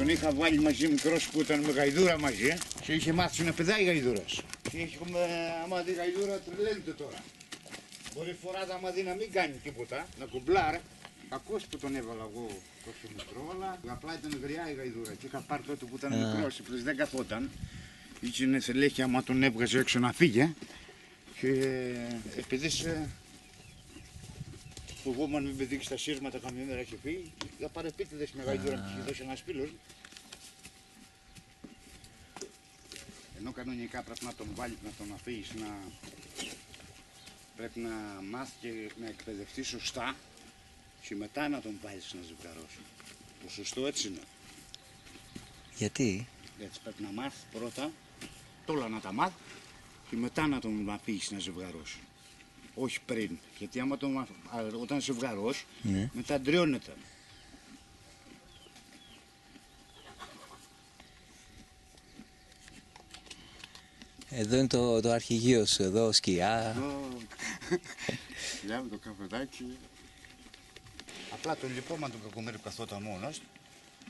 τον είχα βάλει μαζί μικρός που ήταν με γαϊδούρα μαζί και είχε μάθει να πηδάει γαϊδούρας. Και έχουμε, άμα δει γαϊδούρα τρελαίνεται τώρα. Μπορεί φορά άμα δει να μην κάνει τίποτα, να κουμπλάρει. Κακός που τον έβαλα εγώ τόσο μικρό, αλλά απλά ήταν γριά η γαϊδούρα. Και είχα πάρει τότε που ήταν μικρός, plus δεν καθόταν. Είχε θελέχη άμα τον έβγαζε έξω να φύγε. Και επειδή φοβόμουν μην πηδήξει στα σύρματα καμιά μέρα είχε φύγει, για παρεπίτηδες με γαϊδούρα μου είχε δώσει ένας φίλος. Ενώ κανονικά πρέπει να τον βάλεις, να τον αφήσεις, πρέπει να μάθει και να εκπαιδευτεί σωστά και μετά να τον βάλεις να ζευγαρώσει. Το σωστό έτσι είναι. Γιατί? Έτσι πρέπει να μάθει πρώτα, όλα να τα μάθει και μετά να τον αφήσεις να ζευγαρώσει. Όχι πριν, γιατί άμα όταν ζευγαρώσει, μετά ντριώνεται. Εδώ είναι το αρχηγείο σου, εδώ σκιά. Σκιά με το καφεδάκι. Απλά το λυπόμαι τον κακομοίρη που καθόταν μόνος.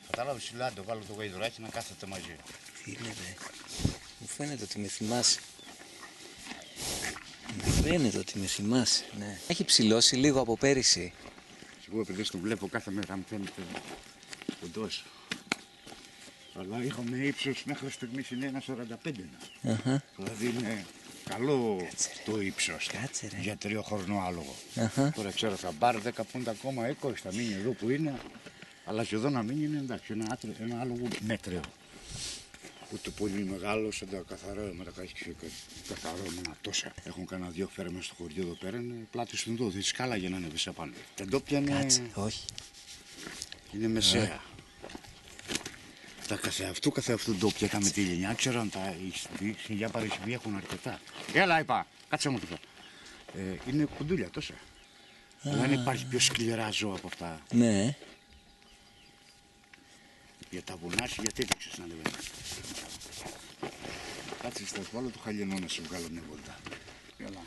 Κατάλαβες, σιλά το βάλω το γαϊδουράκι να κάθεται μαζί. Φίλε ρε, μου φαίνεται ότι με θυμάσαι. Μου φαίνεται ότι με θυμάσαι, ναι. Έχει ψηλώσει λίγο από πέρυσι. Εγώ επειδή τον βλέπω κάθε μέρα μου φαίνεται κοντός. Αλλά είχαμε ύψος μέχρι στιγμής είναι 1,45. Δηλαδή είναι καλό το ύψος για 3χρονο άλογο. Τώρα ξέρω θα πάρει 10 πούντα ακόμα 20, θα μείνει εδώ που είναι. Αλλά και εδώ να μείνει είναι εντάξει, ένα άλογο μέτριο. Ούτε πολύ μεγάλος, δεν καθαρό με τα καθαρό με ένα τόσα. Έχουν κανένα 2 φέρμες στο χωριό εδώ πέρα, είναι πλάτη στον δω, δεν σκάλα για να ανέβεις απάνω. Τα ντόπια είναι... Κάτσε, όχι. Είναι μεσαία. Τα καθεαυτού ντόπια είχαμε τη γενιά, ξέρω αν τα στην για Παρισιβή έχουν αρκετά. Έλα είπα, κάτσε μου το. Είναι κουντούλια τόσα. Αλλά δεν υπάρχει πιο σκληρά ζώα από αυτά. Ναι. Για τα βουνάσια, γιατί δεν ξέρεις να ανεβαίνει. Κάτσε στο βάλω το χαλινό να σου βγάλω μια βόλτα. Έλα.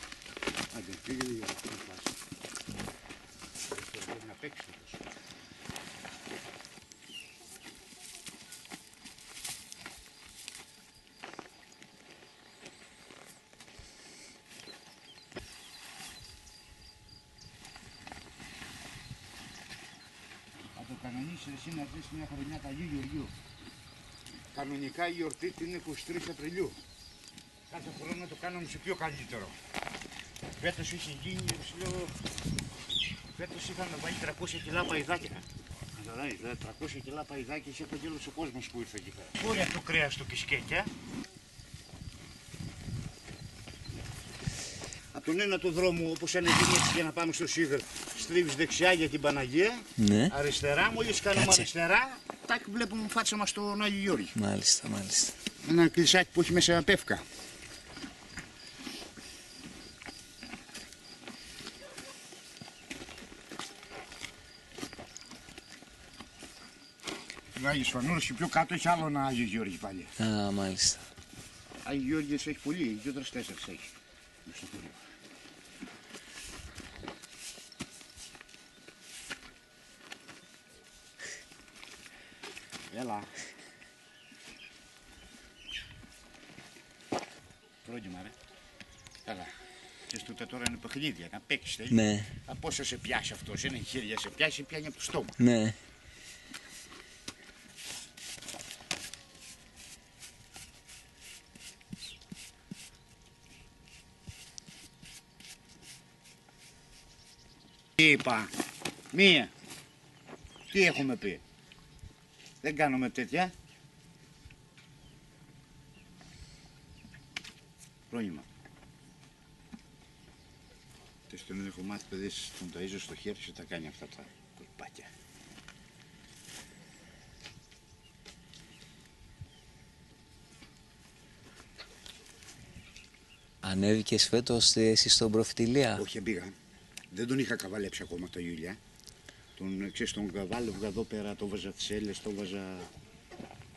Άντε, πήγαινε για αυτή τη φάση. Πρέπει να παίξει τόσο. Θα το κανονίσεις εσύ να δεις μια χρονιά τα Αγίου Γεωργίου. Κανονικά η γιορτή είναι 23 Απριλίου. Κάθε χρόνο το κάνουμε σε πιο καλύτερο. Φέτος είχε γίνει, λέω, φέτος είχαν βάλει 300 κιλά παϊδάκια. Δηλαδή, 300 κιλά παϊδάκια είχε απαγγέλωσε ο κόσμος που ήρθε εκεί πέρα. Χώρια το κρέας του κισκέτια. Από τον ένα το δρόμο, όπως ανεβαίνει έτσι για να πάμε στο Σίδερ, στρίβεις δεξιά για την Παναγία, αριστερά, μόλις κάνουμε αριστερά, τάκ βλέπουμε φάτσα μας στον Άγιο Γιώργη. Μάλιστα, μάλιστα. Ένα εκκλησάκι που έχει μέσα πεύκα. Ο Άγιος Φανούρος και πιο κάτω έχει άλλο ένα Άγιο Γιώργη πάλι. Α, μάλιστα. Άγιο Γιώργης έχει πολύ, 2-3-4 έχει. Έλα. Πρόγευμα ρε. Έλα. Και στο τώρα είναι παιχνίδια, να παίξεις τέλει. Ναι. Από όσο σε πιάσει αυτός, είναι χέρια σε πιάσει, πιάνει από το στόμα. Ναι. Είπα, μία. Τι έχουμε πει. Δεν κάνουμε τέτοια. Πρόγευμα. Τον έχω μάθει παιδί στον ταΐζω στο χέρι και τα κάνει αυτά τα κολπάκια. Ανέβηκες φέτος εσύ στον Προφητηλία? Όχι, πήγα. Δεν τον είχα καβαλέψει ακόμα τα Ιούλια. Τον καβάλευα εδώ πέρα, το βάζα τις έλες, το βάζα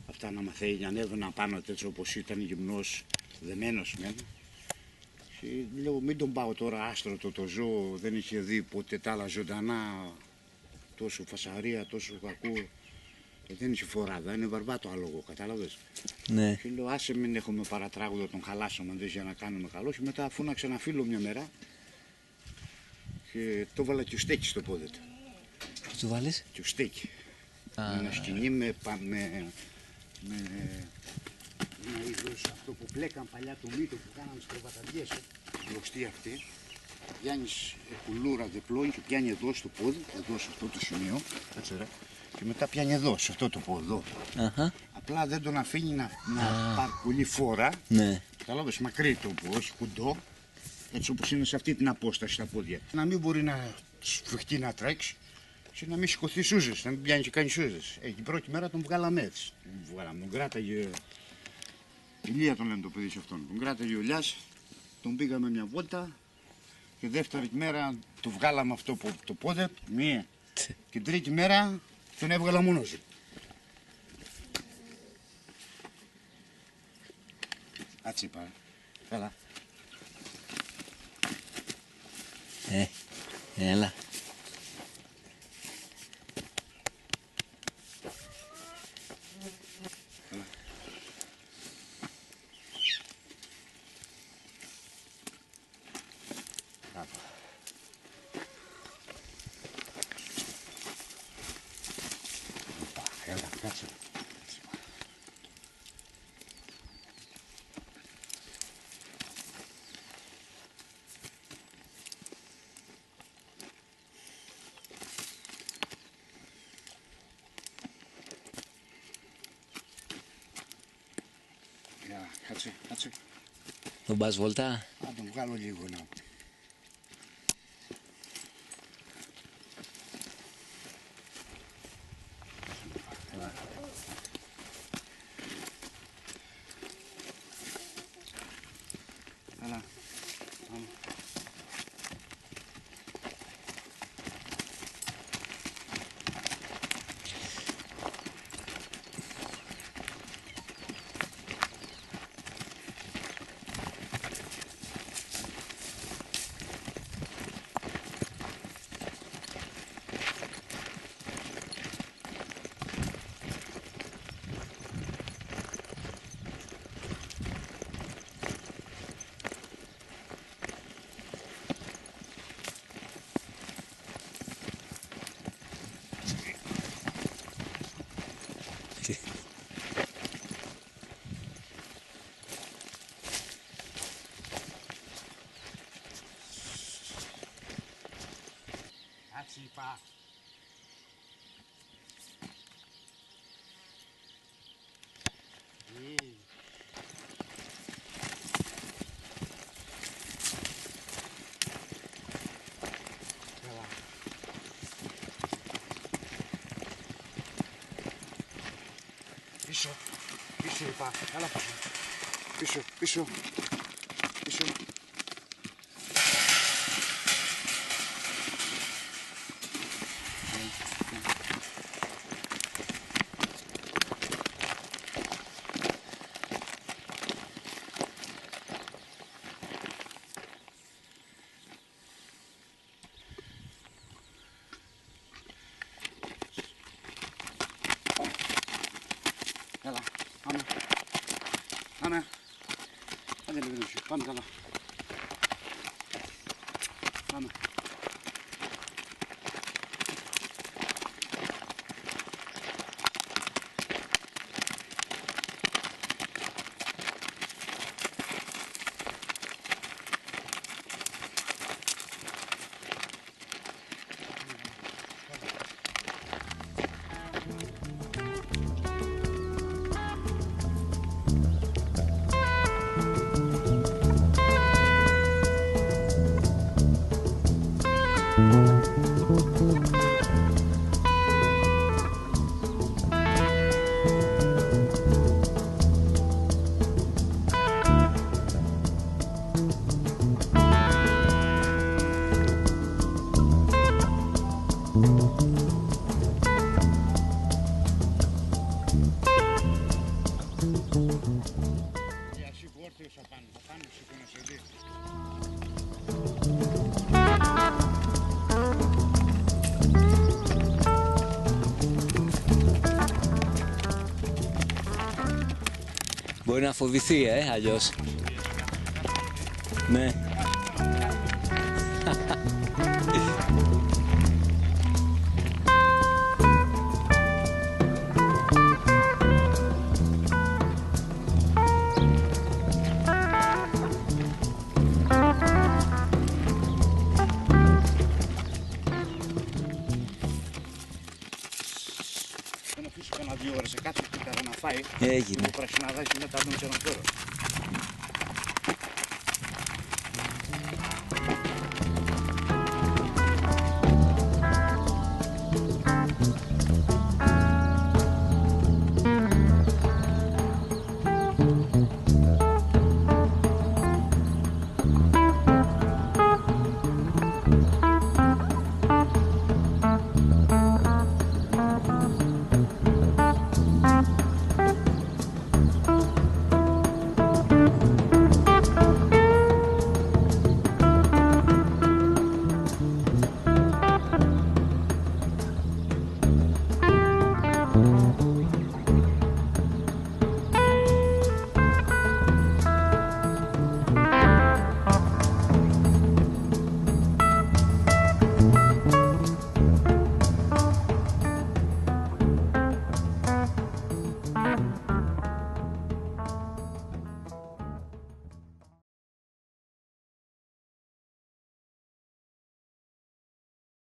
αυτά να μαθαίνει, ανέβαινα πάνω τέτοιο όπως ήταν γυμνός, δεμένος μεν. Και λέω μην τον πάω τώρα άστρωτο το ζώο, δεν είχε δει ποτέ τα άλλα ζωντανά, τόσο φασαρία, τόσο κακού. Δεν είσαι φοράδα, είναι βαρβάτο άλογο, κατάλαβες. Ναι. Και λέω, άσε μην έχουμε παρατράγουδο, τον χαλάσαμε δες για να κάνουμε καλό. Και μετά φώναξε ένα φίλο μια μέρα και το βάλα και στέκι στο πόδι του. Τι του βάλεις? Και στέκι. Με ένα σκηνή με ένα είδος αυτό που πλέκαν παλιά το μύτο που κάναμε στις κρεβαταριές. Γνωστή αυτή. Πιάνεις κουλούρα διπλό και πιάνει εδώ στο πόδι, εδώ σε αυτό το σημείο. Έτσι, ρε. Και μετά πιάνει εδώ, σε αυτό το πόδι. Εδώ. Αχα. Απλά δεν τον αφήνει να πάρει πολύ φόρα. Ναι. Κατάλαβες, μακρύ το που, όχι κουντό. Έτσι όπως είναι σε αυτή την απόσταση στα πόδια. Να μην μπορεί να σφιχτεί να τρέξει και να μην σηκωθεί σούζες, να μην πιάνει και κάνει σούζες. Την πρώτη μέρα τον βγάλαμε έτσι. Τον κράταγε. Ηλία τον λένε το παιδί σε αυτόν. Τον κράταγε ο Λιάς, τον πήγαμε μια βόλτα. Και δεύτερη μέρα το βγάλαμε αυτό το πόδι, μία. Και τρίτη μέρα τον έβγαλα μόνος του. Έτσι είπα. Έλα. Έλα. Έλα, κάτσε. Έλα, κάτσε. Τον πας βόλτα? Να τον βγάλω λίγο να. Έλα. Πάμε. Κάτσε είπα. Πίσω, πίσω είπα, έλα πίσω, πίσω. Έλα, πάμε. Άντε λίγο νύχιο, πάμε καλά. Πάμε. Μπορεί να φοβηθεί, αλλιώς. Ναι. Δεν αφήσω κανένα 2 ώρες σε κάθε κύτταρα να φάει. Έγινε. Το πρασιναδάκι μετά από τον ξεροφόρο.